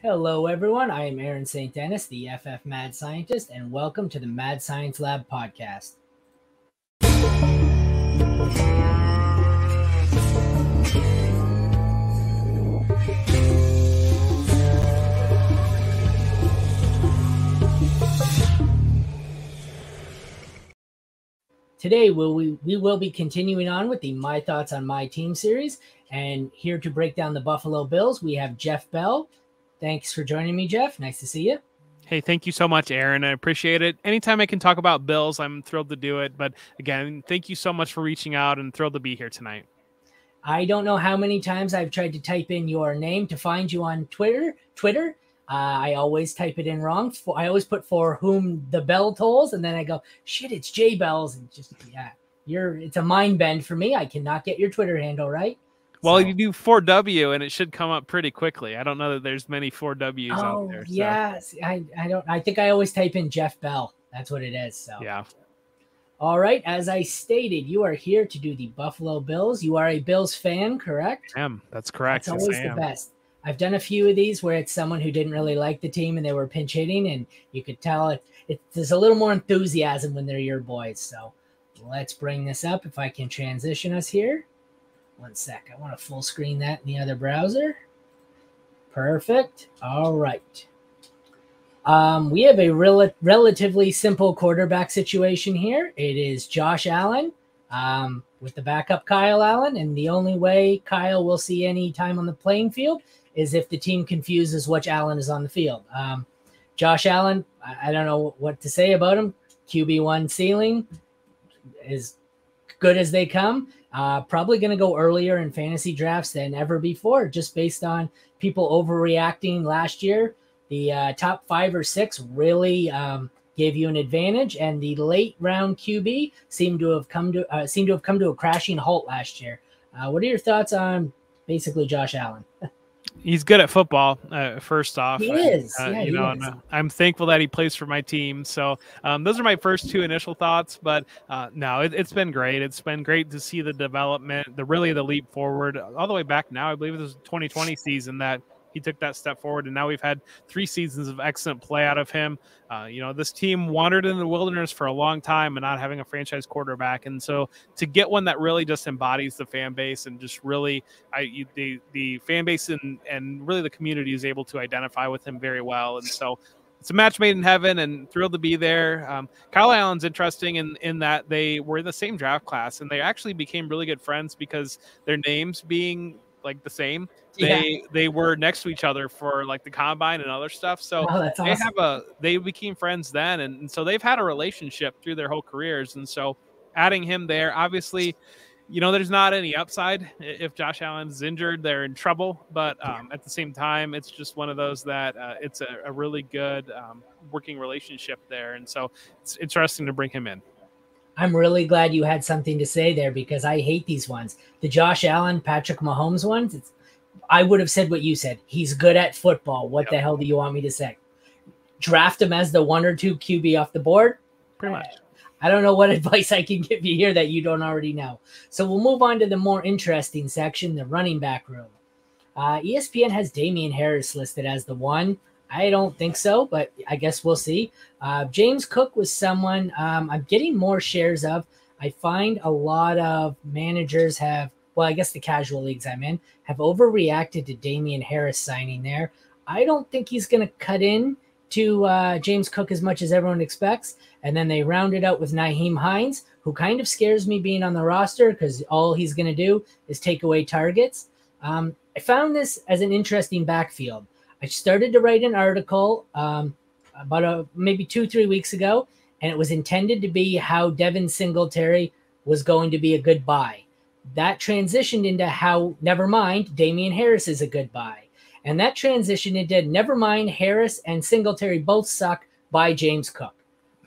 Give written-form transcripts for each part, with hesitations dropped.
Hello, everyone. I am Aaron St. Dennis, the FF Mad Scientist, and welcome to the Mad Science Lab podcast. Today, we will be continuing on with the My Thoughts on My Team series, and here to break down the Buffalo Bills, we have Jeff Bell. Thanks for joining me, Jeff. Nice to see you. Hey, thank you so much, Aaron. I appreciate it. Anytime I can talk about Bills, I'm thrilled to do it. But again, thank you so much for reaching out and thrilled to be here tonight. I don't know how many times I've tried to type in your name to find you on Twitter. I always type it in wrong. I always put for whom the bell tolls, and then I go, shit, it's J Bells. And just, it's a mind bend for me. I cannot get your Twitter handle right. Well, you do 4W, and it should come up pretty quickly. I don't know that there's many 4Ws out there. So. Yes. I think I always type in Jeff Bell. That's what it is. So yeah. All right. As I stated, you are here to do the Buffalo Bills. You are a Bills fan, correct? I am. That's correct. That's always the best. I've done a few of these where it's someone who didn't really like the team and they were pinch hitting, and you could tell there's a little more enthusiasm when they're your boys. So let's bring this up. If I can transition us here. 1 sec. I want to full screen that in the other browser. Perfect. All right. We have a relatively simple quarterback situation here. It is Josh Allen with the backup Kyle Allen, and the only way Kyle will see any time on the playing field is if the team confuses which Allen is on the field. Josh Allen, I don't know what to say about him. QB1 ceiling is good as they come. Probably going to go earlier in fantasy drafts than ever before, just based on people overreacting last year. The top 5 or 6 really gave you an advantage, and the late round QB seemed to have come to a crashing halt last year. What are your thoughts on basically Josh Allen? He's good at football. First off, he is. I'm thankful that he plays for my team. So those are my first 2 initial thoughts. But no, it's been great. It's been great to see the development, the leap forward, all the way back now. I believe it was the 2020 season that he took that step forward, and now we've had 3 seasons of excellent play out of him. This team wandered in the wilderness for a long time and not having a franchise quarterback. And so to get one that really just embodies the fan base and just really the fan base and really the community is able to identify with him very well. And so it's a match made in heaven, and thrilled to be there. Kyle Allen's interesting in that they were in the same draft class, and they actually became really good friends because their names being like the same. They were next to each other for like the combine and other stuff. So that's awesome. They became friends then. And so they've had a relationship through their whole careers. And so adding him there, obviously, there's not any upside. If Josh Allen's injured, they're in trouble. But at the same time, it's just one of those that it's a really good working relationship there. And so it's interesting to bring him in. I'm really glad you had something to say there, because I hate these ones. The Josh Allen, Patrick Mahomes ones, I would have said what you said. He's good at football. What the hell do you want me to say? Draft him as the 1 or 2 QB off the board? Pretty much. I don't know what advice I can give you here that you don't already know. So we'll move on to the more interesting section, the running back room. ESPN has Damian Harris listed as the 1. I don't think so, but I guess we'll see. James Cook was someone I'm getting more shares of. I find a lot of managers I guess the casual leagues I'm in have overreacted to Damian Harris signing there. I don't think he's going to cut in to James Cook as much as everyone expects. And then they rounded out with Nyheim Hines, who kind of scares me being on the roster because all he's going to do is take away targets. I found this as an interesting backfield. I started to write an article about maybe 2-3 weeks ago, and it was intended to be how Devin Singletary was going to be a good buy. That transitioned into how, never mind, Damian Harris is a good buy. And that transitioned into, never mind, Harris and Singletary both suck, buy James Cook.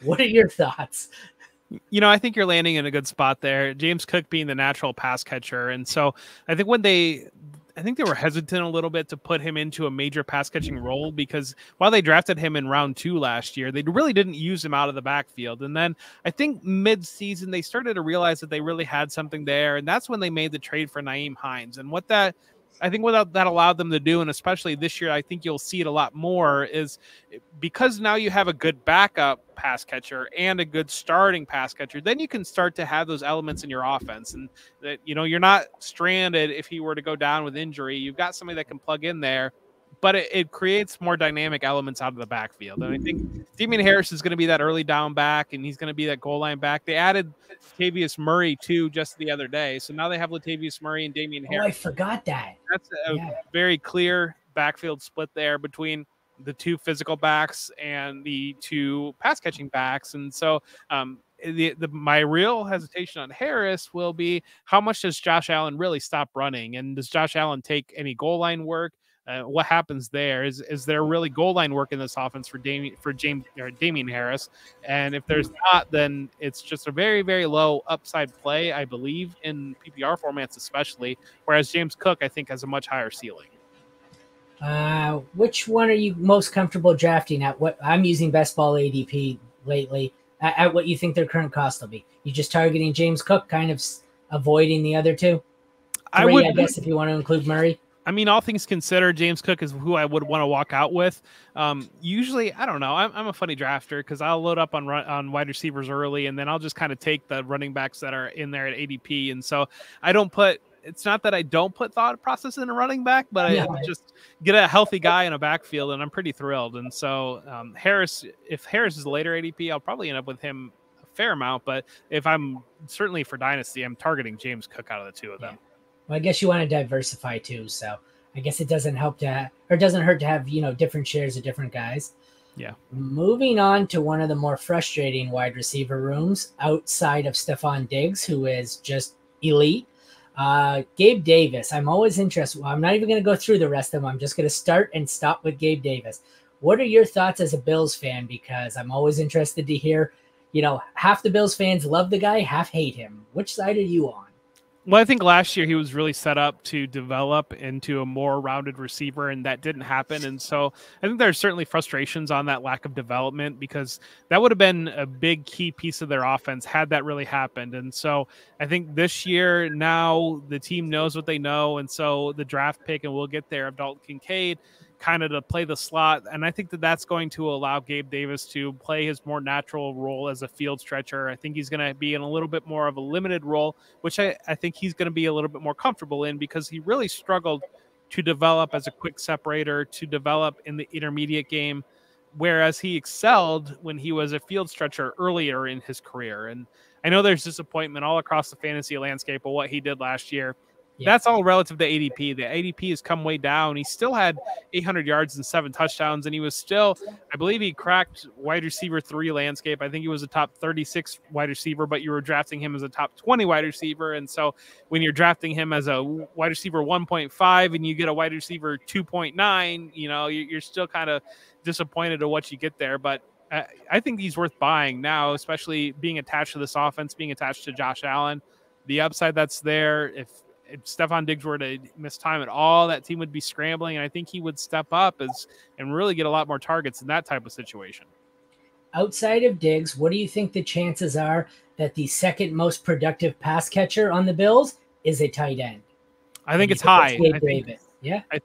What are your thoughts? I think you're landing in a good spot there. James Cook being the natural pass catcher. And so I think I think they were hesitant a little bit to put him into a major pass catching role, because while they drafted him in round 2 last year, they really didn't use him out of the backfield. And then I think mid-season, they started to realize that they really had something there. And that's when they made the trade for Nyheim Hines. And what that I think what that allowed them to do, and especially this year, I think you'll see it a lot more, is because now you have a good backup pass catcher and a good starting pass catcher, then you can start to have those elements in your offense. And that, you're not stranded if he were to go down with injury. You've got somebody that can plug in there, but it creates more dynamic elements out of the backfield. And I think Damien Harris is going to be that early down back, and he's going to be that goal line back. They added Latavius Murray too just the other day, so now they have Latavius Murray and Damien Harris. Oh, I forgot that. That's a very clear backfield split there between the two physical backs and the two pass catching backs. And so my real hesitation on Harris will be, how much does Josh Allen really stop running, and does Josh Allen take any goal line work? What happens there? Is there really goal line work in this offense for Damien Harris? And if there's not, then it's just a very, very low upside play, I believe, in PPR formats especially, whereas James Cook, I think, has a much higher ceiling. Which one are you most comfortable drafting at? What I'm using Best Ball ADP lately, at what you think their current cost will be. You just targeting James Cook, kind of avoiding the other two? I guess, if you want to include Murray. I mean, all things considered, James Cook is who I would want to walk out with. Usually, I don't know. I'm a funny drafter because I'll load up on wide receivers early, and then I'll just kind of take the running backs that are in there at ADP. And so I don't put – it's not that I don't put thought process in a running back, but I just get a healthy guy in a backfield, and I'm pretty thrilled. And so if Harris is later ADP, I'll probably end up with him a fair amount. But if I'm – certainly for Dynasty, I'm targeting James Cook out of the two of them. Well, I guess you want to diversify too, so I guess it doesn't hurt to have different shares of different guys. Yeah. Moving on to one of the more frustrating wide receiver rooms outside of Stephon Diggs, who is just elite. Gabe Davis. I'm always interested. Well, I'm not even going to go through the rest of them. I'm just going to start and stop with Gabe Davis. What are your thoughts as a Bills fan? Because I'm always interested to hear. Half the Bills fans love the guy, half hate him. Which side are you on? Well, I think last year he was really set up to develop into a more rounded receiver, and that didn't happen. And so I think there's certainly frustrations on that lack of development, because that would have been a big key piece of their offense had that really happened. And so I think this year, now the team knows what they know. And so the draft pick, and we'll get there, of Dalton Kincaid, kind of to play the slot. And I think that's going to allow Gabe Davis to play his more natural role as a field stretcher. I think he's going to be in a little bit more of a limited role, which I think he's going to be a little bit more comfortable in, because he really struggled to develop as a quick separator, to develop in the intermediate game, whereas he excelled when he was a field stretcher earlier in his career. And I know there's disappointment all across the fantasy landscape of what he did last year. Yeah. That's all relative to ADP. The ADP has come way down. He still had 800 yards and 7 touchdowns, and he was still, I believe he cracked wide receiver 3 landscape. I think he was a top 36 wide receiver, but you were drafting him as a top 20 wide receiver. And so when you're drafting him as a wide receiver 1.5 and you get a wide receiver 2.9, you're still kind of disappointed at what you get there. But I think he's worth buying now, especially being attached to this offense, being attached to Josh Allen. The upside that's there, if Stephon Diggs were to miss time at all, that team would be scrambling, and I think he would step up and really get a lot more targets in that type of situation. Outside of Diggs, what do you think the chances are that the second most productive pass catcher on the Bills is a tight end? I think it's high. I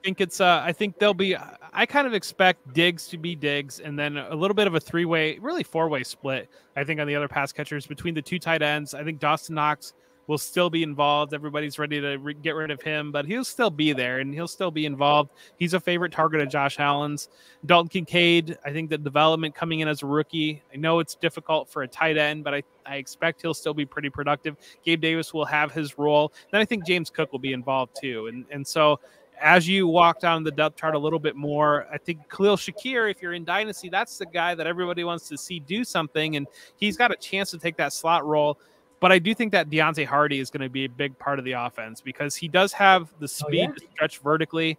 think they'll be. I kind of expect Diggs to be Diggs, and then a little bit of a 3-way, really 4-way split. I think on the other pass catchers between the two tight ends. I think Dawson Knox will still be involved. Everybody's ready to get rid of him, but he'll still be there and he'll still be involved. He's a favorite target of Josh Allen's. Dalton Kincaid, I think the development coming in as a rookie, I know it's difficult for a tight end, but I expect he'll still be pretty productive. Gabe Davis will have his role. Then I think James Cook will be involved too. And so as you walk down the depth chart a little bit more, I think Khalil Shakir, if you're in Dynasty, that's the guy that everybody wants to see do something, and he's got a chance to take that slot role. But I do think that Deontay Hardy is going to be a big part of the offense, because he does have the speed to stretch vertically.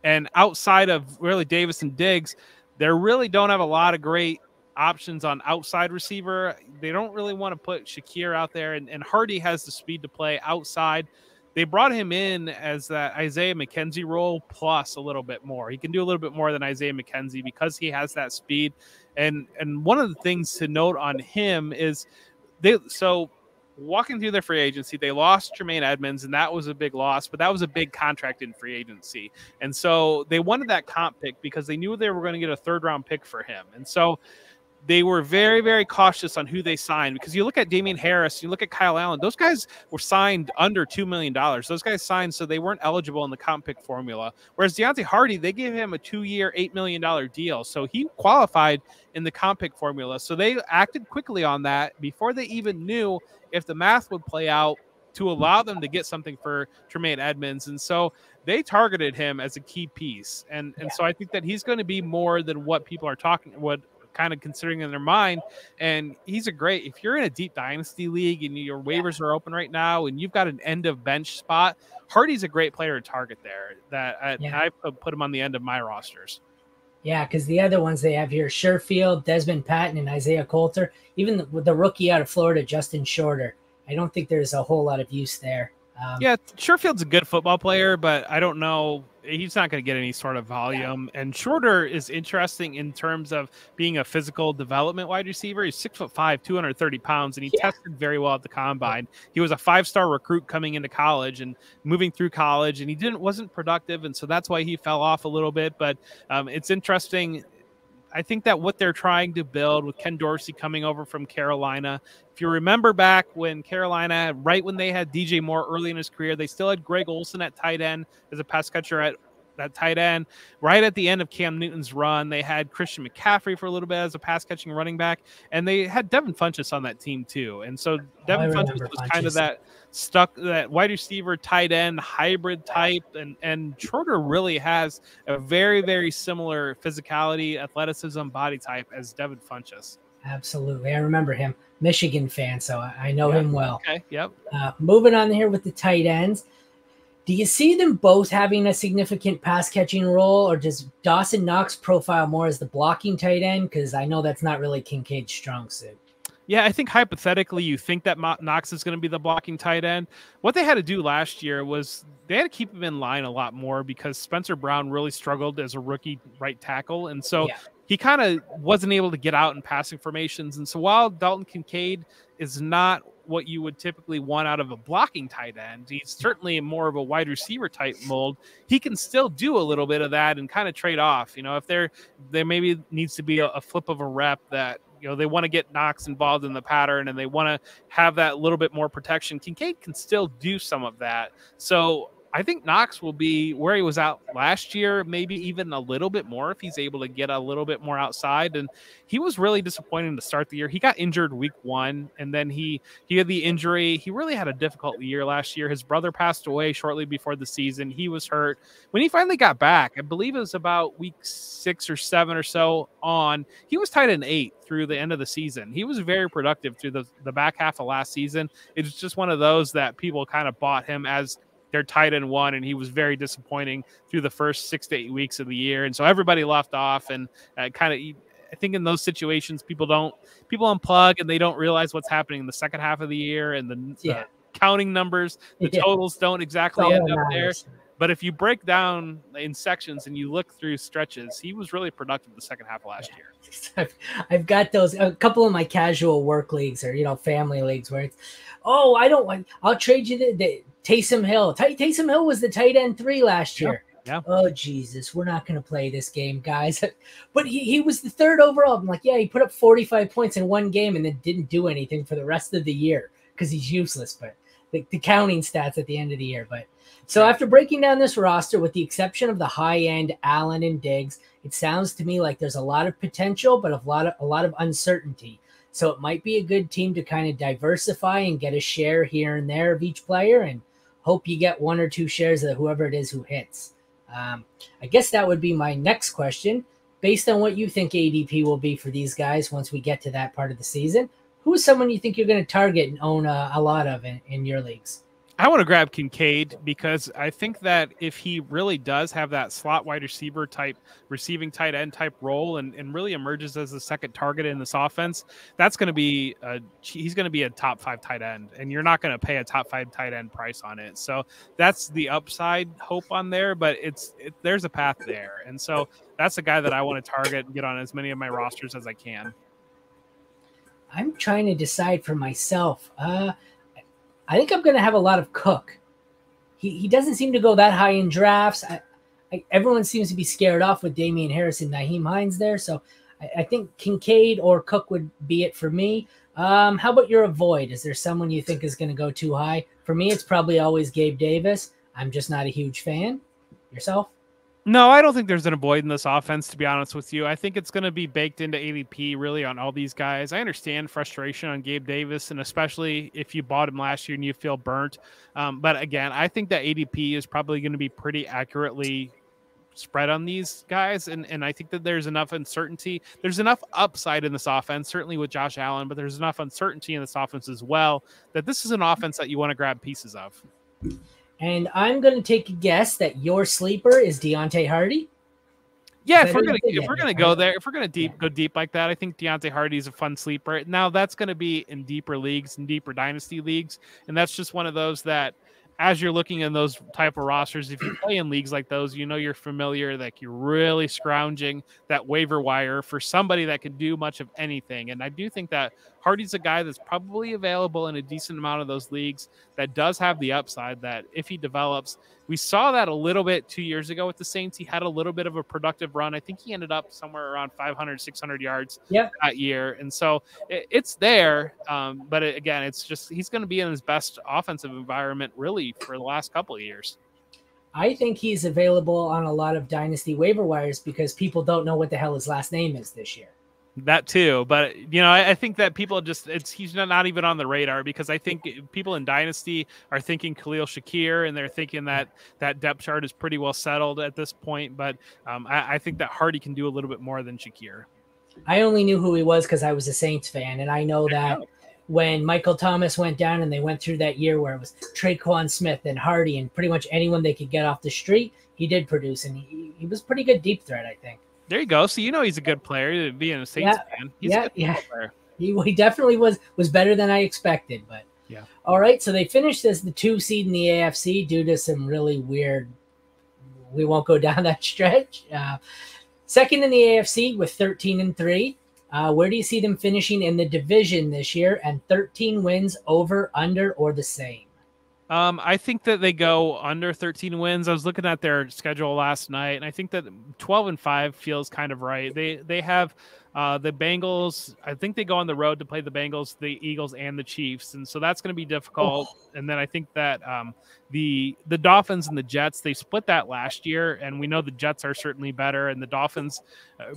And outside of really Davis and Diggs, they really don't have a lot of great options on outside receiver. They don't really want to put Shakir out there, and Hardy has the speed to play outside. They brought him in as that Isaiah McKenzie role plus a little bit more. He can do a little bit more than Isaiah McKenzie because he has that speed. And one of the things to note on him is walking through their free agency, they lost Tremaine Edmonds, and that was a big loss, but that was a big contract in free agency. And so they wanted that comp pick because they knew they were going to get a 3rd-round pick for him. And so they were very, very cautious on who they signed, because you look at Damian Harris, you look at Kyle Allen, those guys were signed under $2 million. Those guys signed so they weren't eligible in the comp pick formula. Whereas Deontay Hardy, they gave him a 2-year, $8 million deal. So he qualified in the comp pick formula. So they acted quickly on that before they even knew if the math would play out to allow them to get something for Tremaine Edmonds. And so they targeted him as a key piece. And so I think that he's going to be more than what people are kind of considering in their mind. And he's if you're in a deep dynasty league and your waivers are open right now and you've got an end of bench spot, Hardy's a great player to target there. I put him on the end of my rosters. Yeah, because the other ones they have here, Sherfield, Desmond Patton, and Isaiah Coulter, even with the rookie out of Florida, Justin Shorter, I don't think there's a whole lot of use there. Sherfield's a good football player, but I don't know. He's not going to get any sort of volume. Yeah. And Shorter is interesting in terms of being a physical development wide receiver. He's 6'5", 230 pounds, and he tested very well at the combine. He was a 5-star recruit coming into college and moving through college, and he wasn't productive, and so that's why he fell off a little bit. But it's interesting. I think that what they're trying to build with Ken Dorsey coming over from Carolina, if you remember back when Carolina, right when they had DJ Moore early in his career, they still had Greg Olsen at tight end as a pass catcher at that tight end. Right at the end of Cam Newton's run, they had Christian McCaffrey for a little bit as a pass catching running back, and they had Devin Funchess on that team too. And so Devin Funchess was kind of that wide receiver tight end hybrid type, and Schroeder really has a very, very similar physicality, athleticism, body type as Devin Funchess. Absolutely. I remember him, Michigan fan, so I know him well. Okay, yep. Moving on here with the tight ends, do you see them both having a significant pass catching role, or does Dawson Knox profile more as the blocking tight end? Because I know that's not really Kincaid's strong suit. Yeah, I think hypothetically you think that Knox is going to be the blocking tight end. What they had to do last year was they had to keep him in line a lot more because Spencer Brown really struggled as a rookie right tackle. And so he kind of wasn't able to get out in passing formations. And so while Dalton Kincaid is not what you would typically want out of a blocking tight end, he's certainly more of a wide receiver type mold. He can still do a little bit of that and kind of trade off. If there maybe needs to be a flip of a rep that, they want to get Knox involved in the pattern and they want to have that little bit more protection, Kincaid can still do some of that. So I think Knox will be where he was out last year, maybe even a little bit more if he's able to get a little bit more outside. And he was really disappointing to start the year. He got injured week 1, and then he had the injury. He really had a difficult year last year. His brother passed away shortly before the season. He was hurt. When he finally got back, I believe it was about week 6 or 7 or so on, he was tight end 8 through the end of the season. He was very productive through the back half of last season. It's just one of those that people kind of bought him as their tight end 1, and he was very disappointing through the first 6 to 8 weeks of the year. And so everybody left off, and I think in those situations, people unplug and they don't realize what's happening in the second half of the year, and the counting numbers, the totals don't exactly end up there. But if you break down in sections and you look through stretches, he was really productive the second half of last year. I've got those, a couple of my casual work leagues or, family leagues where it's, I'll trade you the Taysom Hill. Taysom Hill was the tight end 3 last year. Yeah. Oh, Jesus, we're not going to play this game, guys. But he was the 3rd overall. I'm like, he put up 45 points in one game and then didn't do anything for the rest of the year because he's useless. But the counting stats at the end of the year. But so after breaking down this roster, with the exception of the high end Allen and Diggs, it sounds to me like there's a lot of potential, but a lot of uncertainty. So it might be a good team to kind of diversify and get a share here and there of each player, and hope you get 1 or 2 shares of whoever it is who hits. I guess that would be my next question. Based on what you think ADP will be for these guys once we get to that part of the season, who is someone you think you're going to target and own a lot of in your leagues? I want to grab Kincaid because I think that if he really does have that slot wide receiver type, receiving tight end type role and really emerges as the second target in this offense, that's going to be he's going to be a top 5 tight end, and you're not going to pay a top 5 tight end price on it. So that's the upside hope on there, but there's a path there. And so that's a guy that I want to target and get on as many of my rosters as I can. I'm trying to decide for myself. I think I'm going to have a lot of Cook. He doesn't seem to go that high in drafts. Everyone seems to be scared off with Damian Harris and Nyheim Hines there. So I think Kincaid or Cook would be it for me. How about your avoid? Is there someone you think is going to go too high? For me, it's probably always Gabe Davis. I'm just not a huge fan. Yourself? No, I don't think there's an avoid in this offense, to be honest with you. I think it's going to be baked into ADP really on all these guys. I understand frustration on Gabe Davis, and especially if you bought him last year and you feel burnt. But again, I think that ADP is probably going to be pretty accurately spread on these guys. And I think that there's enough uncertainty. There's enough upside in this offense, certainly with Josh Allen, but there's enough uncertainty in this offense as well that this is an offense that you want to grab pieces of. And I'm going to take a guess that your sleeper is Deontay Hardy. Yeah, if we're gonna go there, if we're gonna go deep like that, I think Deontay Hardy is a fun sleeper. Now that's going to be in deeper leagues and deeper dynasty leagues, and that's just one of those that, as you're looking in those type of rosters, if you play in leagues like those, you know you're familiar, like you're really scrounging that waiver wire for somebody that can do much of anything. And I do think that Hardy's a guy that's probably available in a decent amount of those leagues that does have the upside that if he develops, we saw that a little bit 2 years ago with the Saints. He had a little bit of a productive run. I think he ended up somewhere around 500, 600 yards that year. And so it's there. But again, it's just, he's going to be in his best offensive environment really for the last couple of years. I think he's available on a lot of dynasty waiver wires because people don't know what the hell his last name is this year. That too, but I think that people he's not even on the radar because I think people in Dynasty are thinking Khalil Shakir and they're thinking that depth chart is pretty well settled at this point. But I think that Hardy can do a little bit more than Shakir. I only knew who he was because I was a Saints fan, and I know that when Michael Thomas went down and they went through that year where it was Traquan Smith and Hardy and pretty much anyone they could get off the street, he did produce, and he was pretty good deep threat, I think. There you go. So he's a good player. Being a Saints fan, he's a good player. He definitely was better than I expected. But yeah. All right, so they finished as the 2 seed in the AFC due to some really weird. We won't go down that stretch. Second in the AFC with 13-3. Where do you see them finishing in the division this year? And 13 wins, over, under, or the same? I think that they go under 13 wins. I was looking at their schedule last night, and I think that 12-5 feels kind of right. They have the Bengals. I think they go on the road to play the Bengals, the Eagles, and the Chiefs, and so that's going to be difficult. And then I think that the Dolphins and the Jets, they split that last year, and we know the Jets are certainly better, and the Dolphins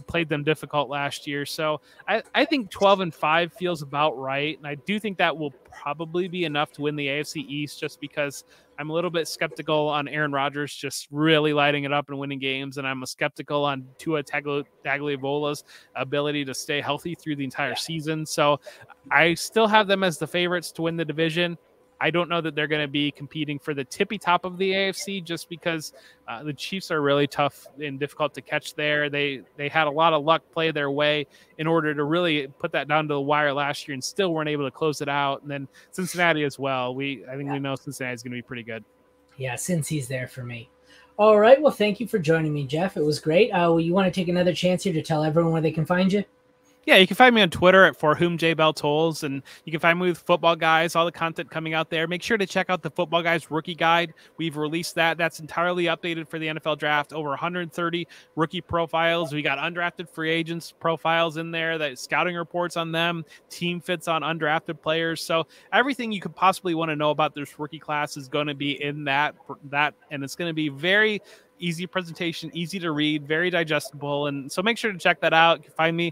played them difficult last year. So I think 12-5 feels about right, and I do think that will probably be enough to win the AFC East just because I'm a little bit skeptical on Aaron Rodgers just really lighting it up and winning games, and I'm a skeptical on Tua Tagovailoa's ability to stay healthy through the entire season. So I still have them as the favorites to win the division. I don't know that they're going to be competing for the tippy top of the AFC just because the Chiefs are really tough and difficult to catch there. They had a lot of luck play their way in order to really put that down to the wire last year and still weren't able to close it out. And then Cincinnati as well. I think we know Cincinnati is going to be pretty good. Yeah, since he's there for me. All right. Well, thank you for joining me, Jeff. It was great. You want to take another chance here to tell everyone where they can find you? Yeah, you can find me on Twitter at For Whom J Bell Tolls, and you can find me with Football Guys, all the content coming out there. Make sure to check out the Football Guys Rookie Guide. We've released that. That's entirely updated for the NFL Draft. Over 130 rookie profiles. We got undrafted free agents profiles in there, that scouting reports on them, team fits on undrafted players. So everything you could possibly want to know about this rookie class is going to be in that, and it's going to be very easy presentation, easy to read, very digestible. And so make sure to check that out. You can find me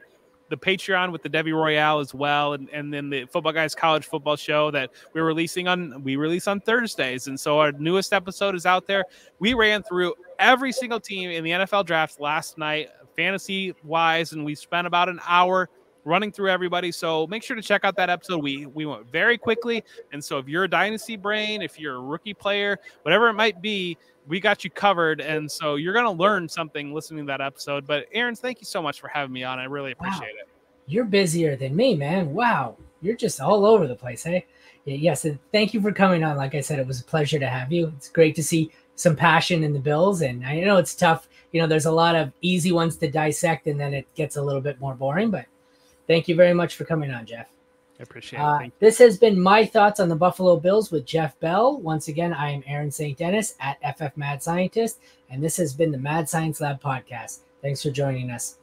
the Patreon with the Debbie Royale as well, and then the Football Guys College Football Show that we release on Thursdays. And so our newest episode is out there. We ran through every single team in the NFL Draft last night, fantasy wise, and we spent about an hour running through everybody. So make sure to check out that episode. We went very quickly, and so if you're a dynasty brain, if you're a rookie player, whatever it might be, we got you covered. And so you're going to learn something listening to that episode. But Aaron, thank you so much for having me on. I really appreciate it. You're busier than me, man. Wow. You're just all over the place, hey? Yes. And thank you for coming on. Like I said, it was a pleasure to have you. It's great to see some passion in the Bills. And I know it's tough. There's a lot of easy ones to dissect, and then it gets a little bit more boring. But thank you very much for coming on, Jeff. appreciate it. Thank you. This has been my thoughts on the Buffalo Bills with Jeff Bell. Once again, I am Aaron St. Dennis at FF Mad Scientist, and this has been the Mad Science Lab podcast. Thanks for joining us.